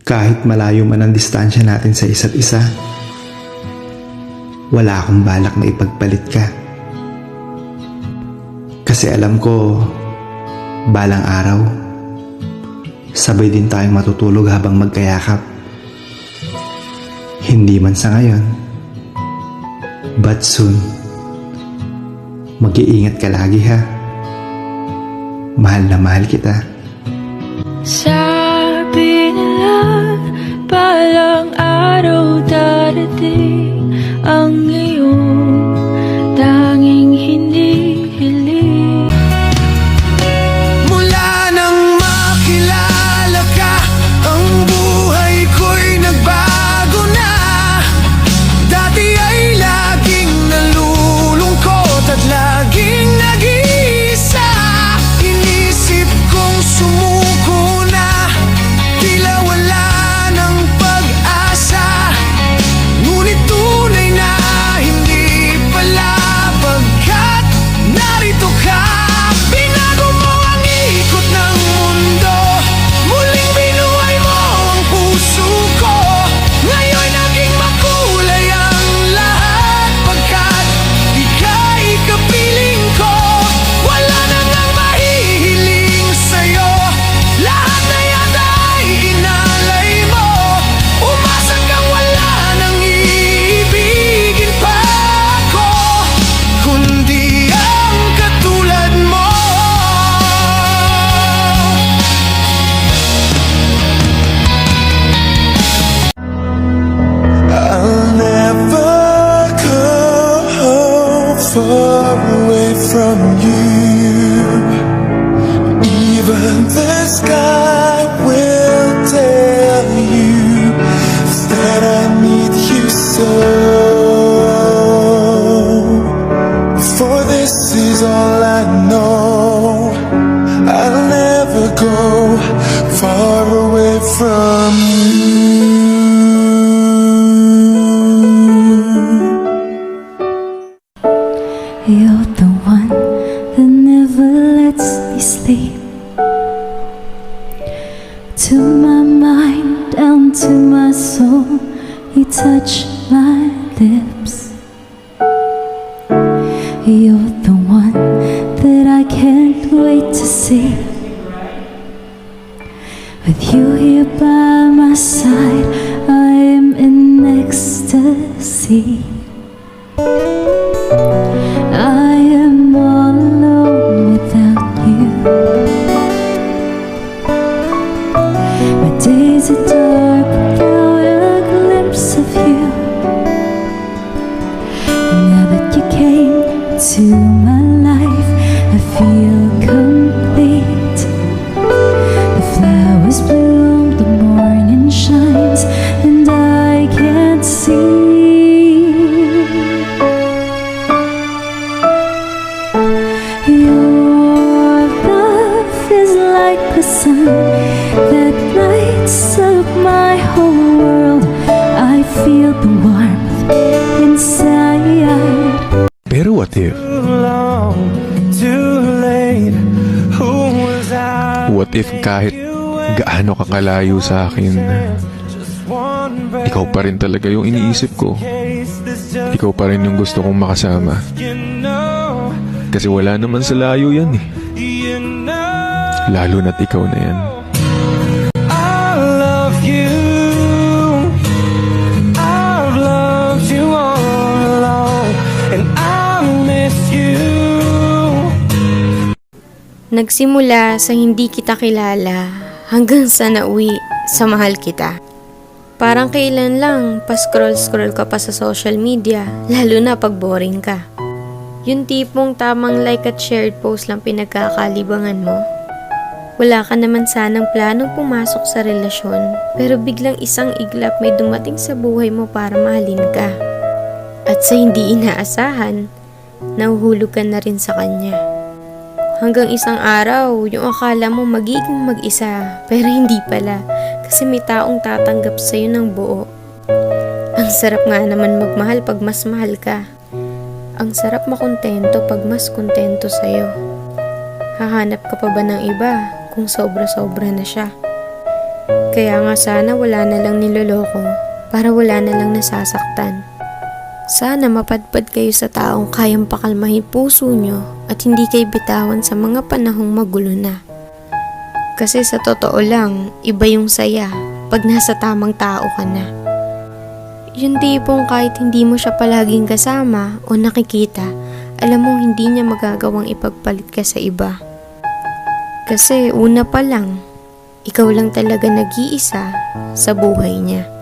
Kahit malayo man ang distansya natin sa isa't isa, wala akong balak na ipagpalit ka. Kasi alam ko, balang araw, sabay din tayong matutulog habang magkayakap. Hindi man sa ngayon, but soon. Mag-iingat ka lagi ha. Mahal na mahal kita. Sabi nila, balang araw darating ang iyong tanging hinihiling. Mula nang makilala ka, ang buhay ko'y nagbago na. Dati ay laging nalulungkot at laging nag-iisa. Inisip kong sumuko na, tila wala ng pag-asa. Ngunit tunay na hindi pala, pagkat narito ka. Binago mo ang ikot ng mundo, muling binuhay mo ang puso ko. Ngayon naging makulay ang lahat, pagkat ika'y kapiling ko. Wala na ngang mahihiling sa'yo, lahat na yata ay inalay mo. Umasa kang wala nang iibigin pa ako, kundi ang katulad mo. I'll never go far away from you. Even the sky will tell you that I need you so. For this is all I know. I'll never go far away from you. You're the one that never lets me sleep. To my mind, down to my soul, you touch my lips. You're the one that I can't wait to see. With you here by my side, I am in ecstasy. I am all alone without you. My days are dark without a glimpse of you. Now that you came to my life, I feel complete. The flowers bloom, the morning shines, and I can't see. Your love is like the sun that lights up my whole world. I feel the warmth inside. Pero what if? What if kahit gaano ka kalayo sa akin, ikaw pa rin talaga yung iniisip ko. Ikaw pa rin yung gusto kong makasama. Kasi wala naman sa layo yan eh. Lalo na't ikaw na yan. I love you. I've loved you all along, and I miss you. Nagsimula sa hindi kita kilala hanggang sa nauwi sa mahal kita. Parang kailan lang pa-scroll-scroll ka pa sa social media, lalo na pag boring ka. Yung tipong tamang like at shared post lang pinagkakalibangan mo. Wala ka naman sanang planong pumasok sa relasyon, pero biglang isang iglap may dumating sa buhay mo para mahalin ka. At sa hindi inaasahan, nahuhulog ka na rin sa kanya. Hanggang isang araw, yung akala mo magiging mag-isa, pero hindi pala, kasi may taong tatanggap sa'yo ng buo. Ang sarap nga naman magmahal pag mas mahal ka. Ang sarap makontento pag mas kontento sa'yo. Hahanap ka pa ba ng iba kung sobra-sobra na siya? Kaya nga sana wala na lang niloloko para wala na lang nasasaktan. Sana mapadpad kayo sa taong kayang pakalmahin puso nyo at hindi kayo bitawan sa mga panahong magulo na. Kasi sa totoo lang, iba yung saya pag nasa tamang tao ka na. Yung tipong kahit hindi mo siya palaging kasama o nakikita, alam mong hindi niya magagawang ipagpalit ka sa iba. Kasi una pa lang, ikaw lang talaga nag-iisa sa buhay niya.